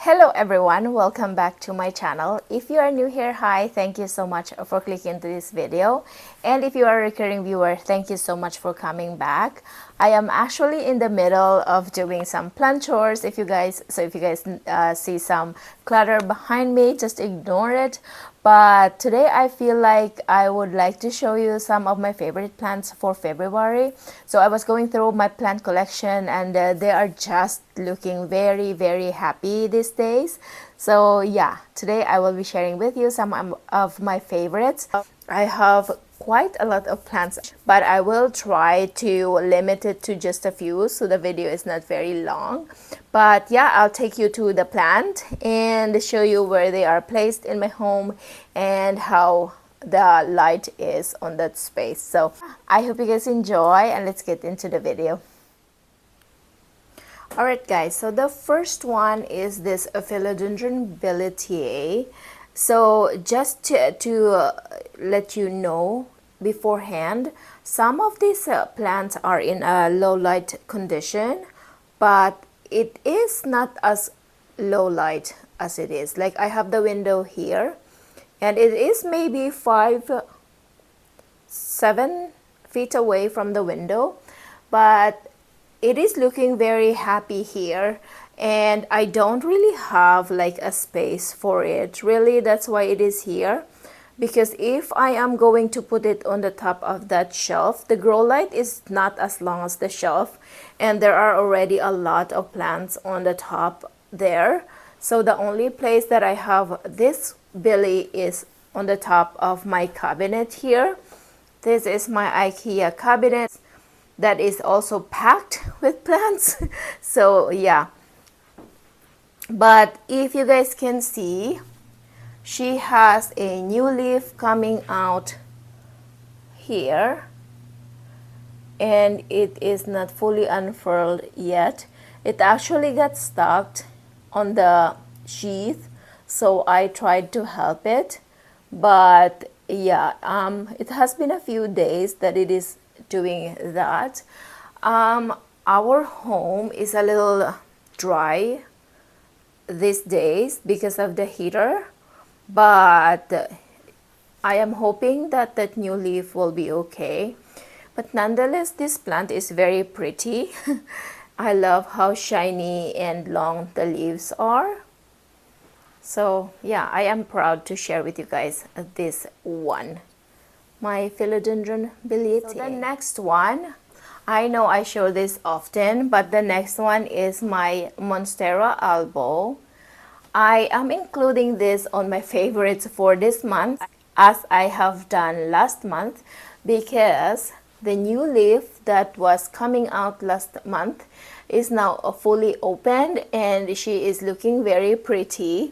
Hello everyone, welcome back to my channel. If you are new here, hi, thank you so much for clicking into this video. And if you are a recurring viewer, thank you so much for coming back. I am actually in the middle of doing some plant chores. If you guys see some clutter behind me, just ignore it. But today I feel like I would like to show you some of my favorite plants for February. So I was going through my plant collection and they are just looking very happy these days. So yeah, today I will be sharing with you some of my favorites. I have quite a lot of plants, but I will try to limit it to just a few so the video is not very long. But yeah, I'll take you to the plant and show you where they are placed in my home and how the light is on that space. So I hope you guys enjoy and let's get into the video. Alright guys, so the first one is this Philodendron Billetier. So just to let you know beforehand, some of these plants are in a low light condition, but it is not as low light as it is. Like I have the window here and it is maybe 7 feet away from the window, but it is looking very happy here. And I don't really have like a space for it really, that's why it is here, because if I am going to put it on the top of that shelf, the grow light is not as long as the shelf and there are already a lot of plants on the top there. So the only place that I have this Billy is on the top of my cabinet here. This is my IKEA cabinet that is also packed with plants. So yeah, but if you guys can see, she has a new leaf coming out here and it is not fully unfurled yet. It actually got stuck on the sheath, so I tried to help it, but yeah, it has been a few days that it is doing that. Our home is a little dry these days because of the heater, but I am hoping that that new leaf will be okay. But nonetheless, this plant is very pretty. I love how shiny and long the leaves are. So yeah, I am proud to share with you guys this one, my Philodendron Billetier. So the next one, I know I show this often, but the next one is my Monstera albo. I am including this on my favorites for this month, as I have done last month, because the new leaf that was coming out last month is now fully opened and she is looking very pretty.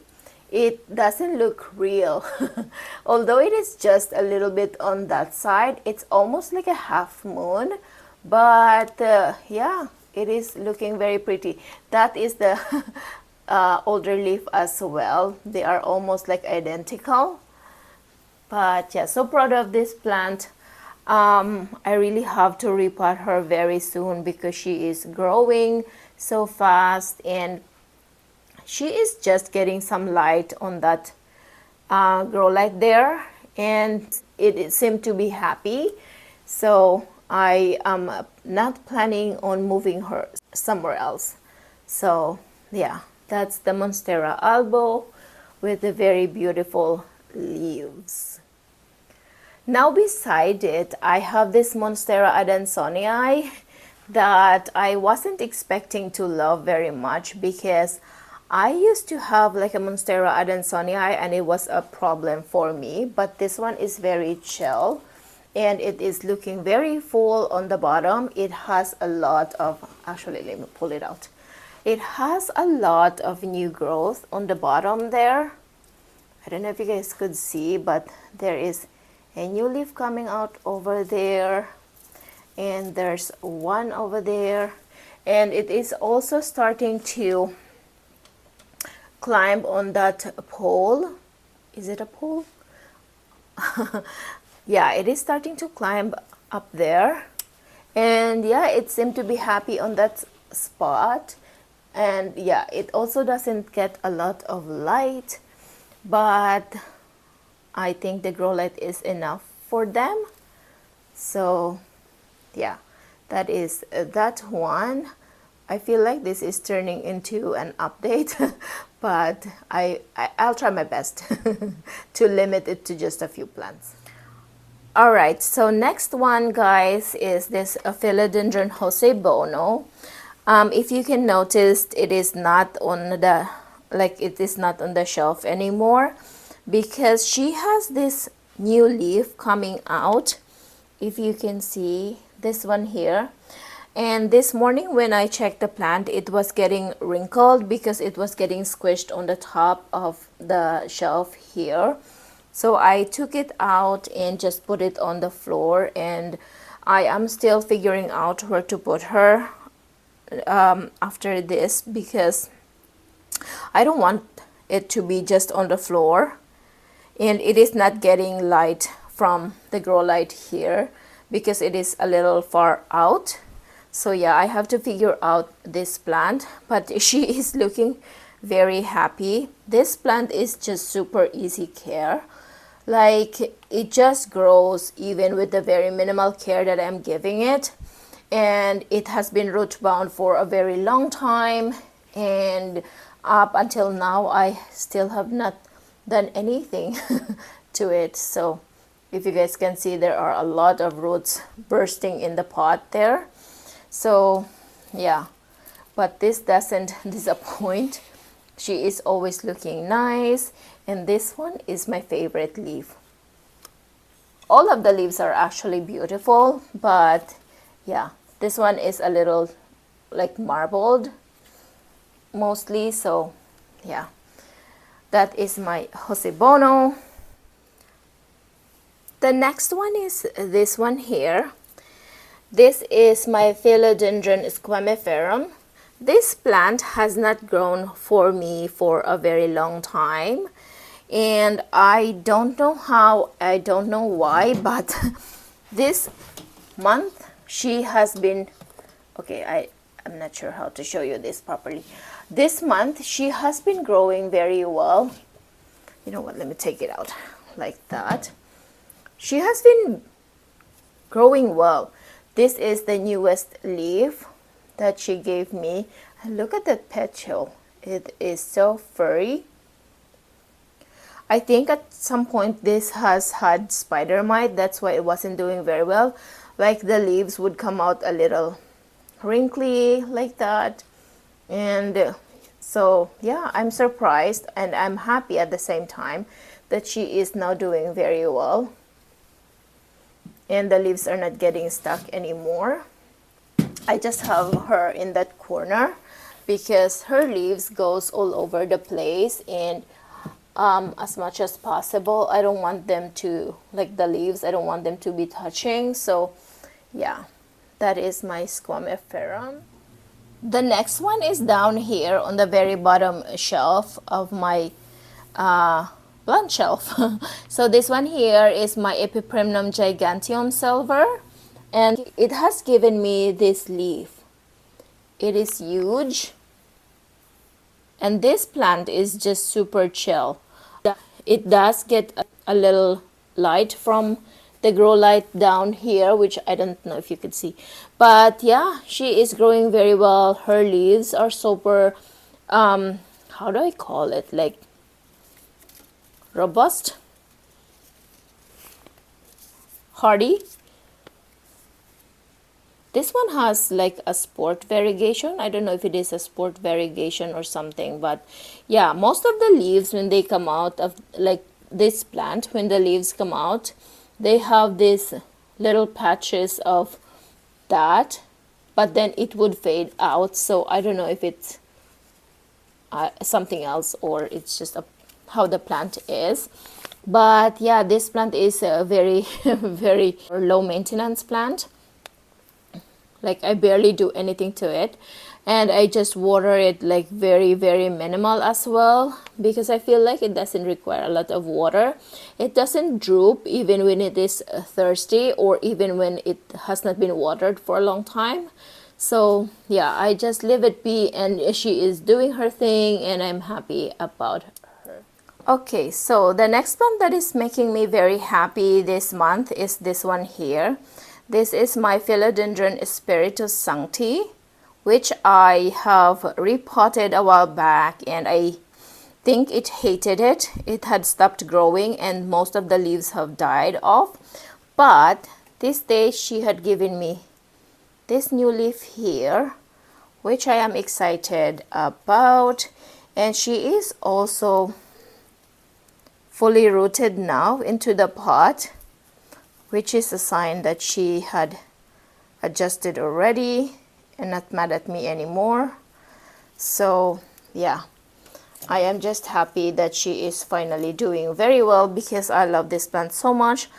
It doesn't look real. Although it is just a little bit on that side, it's almost like a half moon. But yeah, it is looking very pretty. That is the older leaf as well. They are almost like identical. But yeah, so proud of this plant. I really have to repot her very soon because she is growing so fast and she is just getting some light on that grow light there, and it seemed to be happy. So I am not planning on moving her somewhere else. So yeah, that's the Monstera albo with the very beautiful leaves. Now beside it, I have this Monstera adansonii that I wasn't expecting to love very much, because I used to have like a Monstera adansonii and it was a problem for me, but this one is very chill and it is looking very full on the bottom. It has a lot of, actually let me pull it out. It has a lot of new growth on the bottom there. I don't know if you guys could see, but there is a new leaf coming out over there and there's one over there, and it is also starting to climb on that pole. Is it a pole? Yeah, it is starting to climb up there, and yeah, it seemed to be happy on that spot. And yeah, it also doesn't get a lot of light, but I think the grow light is enough for them. So yeah, that is that one. I feel like this is turning into an update, but I'll try my best to limit it to just a few plants. All right, so next one, guys, is this Philodendron Josebono. If you can notice, it is not on the it is not on the shelf anymore, because she has this new leaf coming out. If you can see this one here. And this morning when I checked the plant, it was getting wrinkled because it was getting squished on the top of the shelf here. So I took it out and just put it on the floor, and I am still figuring out where to put her after this, because I don't want it to be just on the floor, and it is not getting light from the grow light here because it is a little far out. So yeah, I have to figure out this plant, but she is looking very happy. This plant is just super easy care. Like, it just grows even with the very minimal care that I'm giving it. And it has been root bound for a very long time, and up until now I still have not done anything to it. So if you guys can see, there are a lot of roots bursting in the pot there. So yeah, but this doesn't disappoint. She is always looking nice, and this one is my favorite leaf. All of the leaves are actually beautiful, but yeah, this one is a little like marbled mostly. So yeah, that is my Josebono. The next one is this one here. This is my Philodendron squamiferum. This plant has not grown for me for a very long time, and I don't know how, I don't know why, but this month she has been, okay, I'm not sure how to show you this properly. This month she has been growing very well. You know what, let me take it out like that. She has been growing well. This is the newest leaf that she gave me. And look at that petal. It is so furry. I think at some point this has had spider mite. That's why it wasn't doing very well. Like, the leaves would come out a little wrinkly like that. And so yeah, I'm surprised and I'm happy at the same time that she is now doing very well. And the leaves are not getting stuck anymore. I just have her in that corner because her leaves goes all over the place, and as much as possible I don't want them to, like the leaves, I don't want them to be touching. So yeah, that is my squamiferum. The next one is down here on the very bottom shelf of my plant shelf. So this one here is my Epipremnum giganteum silver, and it has given me this leaf. It is huge, and this plant is just super chill. It does get a little light from the grow light down here, which I don't know if you could see, but yeah, she is growing very well. Her leaves are super how do I call it, like robust, hardy. This one has like a sport variegation. I don't know if it is a sport variegation or something, but yeah, most of the leaves when they come out of like this plant, when the leaves come out, they have these little patches of that, but then it would fade out. So I don't know if it's something else or it's just how the plant is. But yeah, this plant is a very very low maintenance plant. Like, I barely do anything to it, and I just water it like very very minimal as well, because I feel like it doesn't require a lot of water. It doesn't droop even when it is thirsty or even when it has not been watered for a long time. So yeah, I just leave it be, and she is doing her thing, and I'm happy about her. Okay, so the next one that is making me very happy this month is this one here. This is my Philodendron Spiritus Sancti, which I have repotted a while back, and I think it hated it. It had stopped growing and most of the leaves have died off. But this day she had given me this new leaf here, which I am excited about. And she is also fully rooted now into the pot, which is a sign that she had adjusted already and not mad at me anymore. So yeah, I am just happy that she is finally doing very well, because I love this plant so much.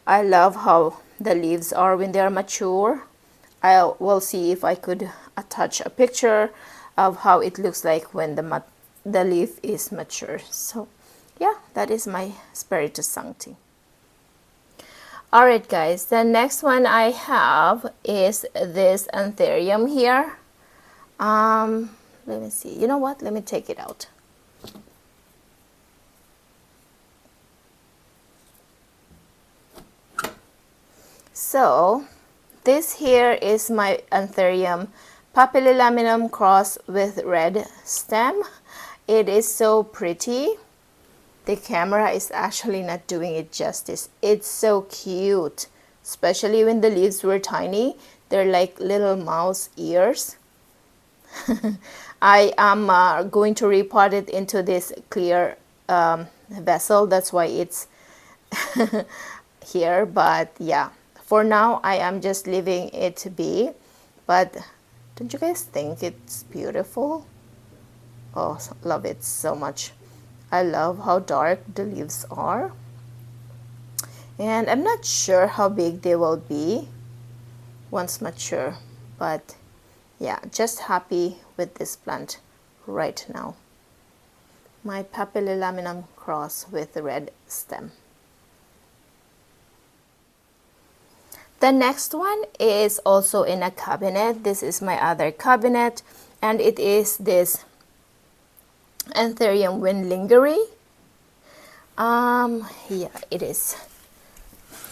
I love how the leaves are when they are mature. I will see if I could attach a picture of how it looks like when the leaf is mature. So yeah, that is my Spiritus Sancti. Alright guys, the next one I have is this Anthurium here. Let me see. You know what? Let me take it out. So this here is my Anthurium papillilaminum cross with red stem. It is so pretty. The camera is actually not doing it justice. It's so cute, especially when the leaves were tiny. They're like little mouse ears. I am going to repot it into this clear vessel. That's why it's here. But yeah, for now I am just leaving it be. But don't you guys think it's beautiful? Oh, love it so much. I love how dark the leaves are, and I'm not sure how big they will be once mature, but yeah, just happy with this plant right now. My papillilaminum cross with the red stem. The next one is also in a cabinet. This is my other cabinet, and it is this Anthurium windlingeri. Yeah, it is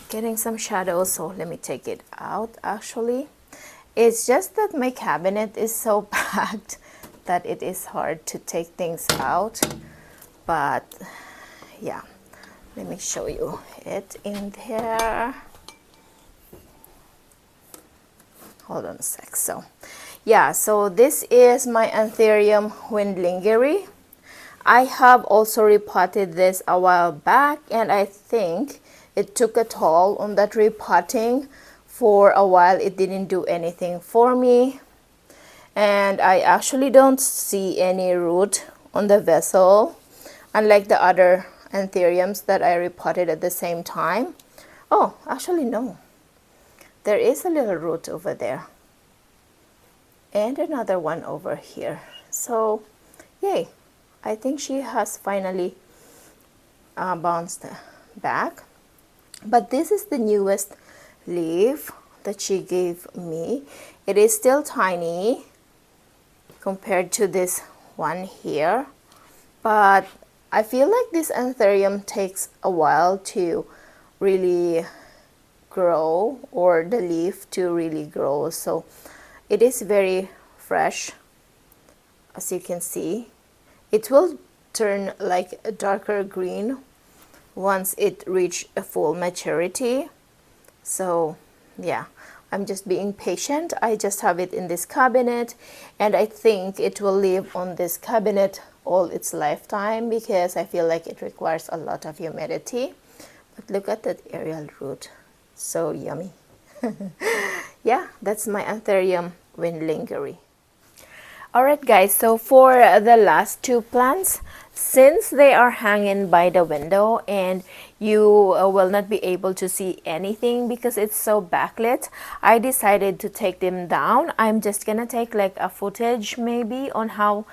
getting some shadows, so let me take it out. Actually, it's just that my cabinet is so packed that it is hard to take things out. But yeah, let me show you it in there. Hold on a sec. So yeah, so this is my Anthurium windlingeri. I have also repotted this a while back, and I think it took a toll on that repotting. For a while it didn't do anything for me, and I actually don't see any root on the vessel, unlike the other Anthuriums that I repotted at the same time. Oh, actually no, there is a little root over there and another one over here. So yay, I think she has finally bounced back. But this is the newest leaf that she gave me. It is still tiny compared to this one here, but I feel like this Anthurium takes a while to really grow, or the leaf to really grow. So it is very fresh, as you can see. It will turn like a darker green once it reaches a full maturity. So yeah, I'm just being patient. I just have it in this cabinet, and I think it will live on this cabinet all its lifetime, because I feel like it requires a lot of humidity. But look at that aerial root, so yummy. Yeah, that's my Anthurium windlingeri. Alright guys, so for the last two plants, since they are hanging by the window and you will not be able to see anything because it's so backlit, I decided to take them down. I'm just gonna take like a footage maybe on how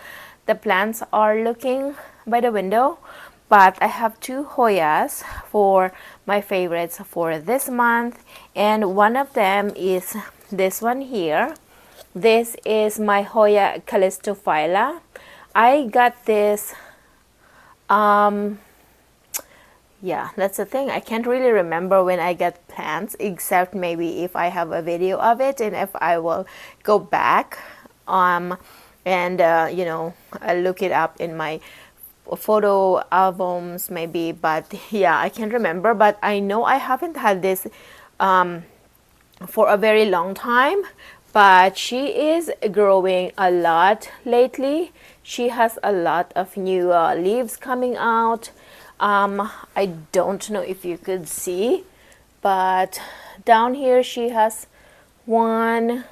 the plants are looking by the window. But I have two Hoyas for my favorites for this month, and one of them is this one here, This is my Hoya calistophylla. I got this, yeah, that's the thing. I can't really remember when I got plants, except maybe if I have a video of it, and if I will go back and you know, look it up in my photo albums maybe. But yeah, I can't remember, but I know I haven't had this for a very long time, but she is growing a lot lately. She has a lot of new leaves coming out. I don't know if you could see, but down here she has one.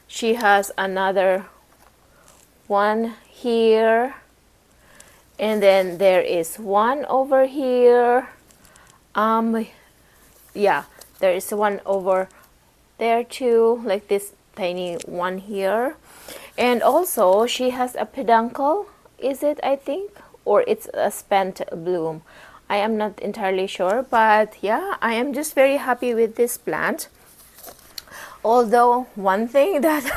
She has another one here, and then there is one over here. Yeah, there is one over there too, like this tiny one here. And also she has a peduncle, is it, I think, or it's a spent bloom. I am not entirely sure, but yeah, I am just very happy with this plant. Although one thing that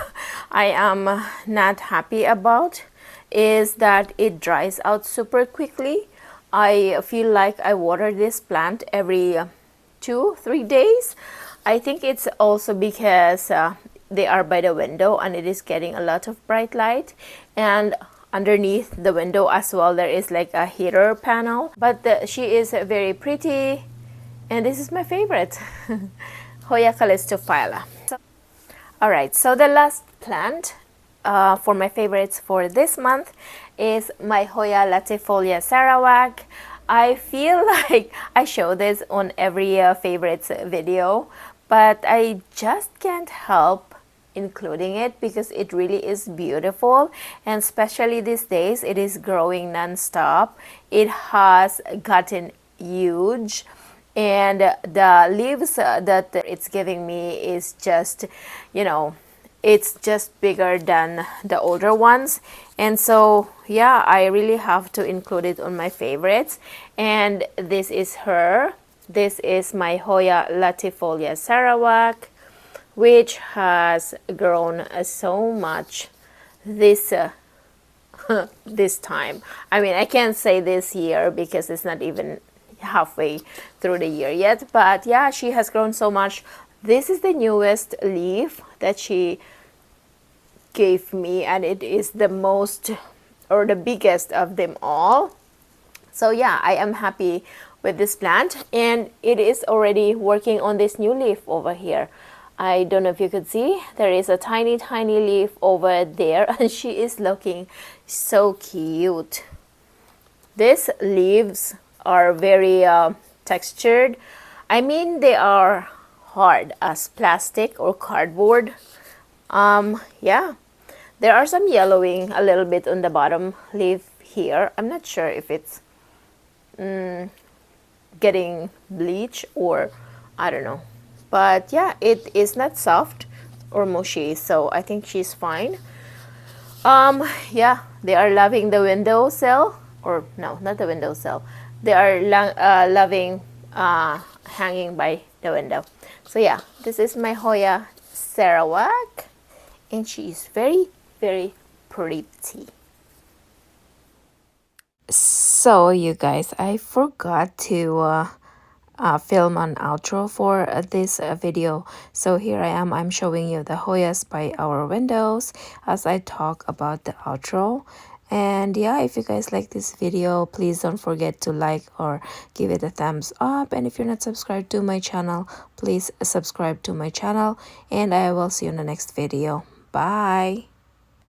I am not happy about is that it dries out super quickly. I feel like I water this plant every 2-3 days. I think it's also because they are by the window and it is getting a lot of bright light, and underneath the window as well there is like a heater panel. But she is very pretty, and this is my favorite. Hoya calistophylla. Alright, so the last plant for my favorites for this month is my Hoya latifolia Sarawak. I feel like I show this on every favorites video, but I just can't help including it because it really is beautiful, and especially these days it is growing non-stop. It has gotten huge, and the leaves that it's giving me is just, you know, it's just bigger than the older ones. And so yeah, I really have to include it on my favorites. And this is her. This is my Hoya latifolia Sarawak, which has grown so much this this time. I mean, I can't say this year because it's not even halfway through the year yet, but yeah, she has grown so much. This is the newest leaf that she gave me, and it is the most, or the biggest of them all. So yeah, I am happy with this plant, and it is already working on this new leaf over here. I don't know if you could see, there is a tiny leaf over there, and she is looking so cute. These leaves are very textured. I mean, they are hard as plastic or cardboard. Yeah, there are some yellowing a little bit on the bottom leaf here. I'm not sure if it's getting bleach or I don't know, but yeah, it is not soft or mushy, so I think she's fine. Yeah, they are loving the windowsill, or no, not the windowsill. They are loving hanging by the window. So yeah, this is my Hoya Sarawak, and she is very pretty. So you guys, I forgot to film an outro for this video. So here I am, I'm showing you the Hoyas by our windows as I talk about the outro. And yeah, if you guys like this video, please don't forget to like or give it a thumbs up. And if you're not subscribed to my channel, please subscribe to my channel, and I will see you in the next video. Bye.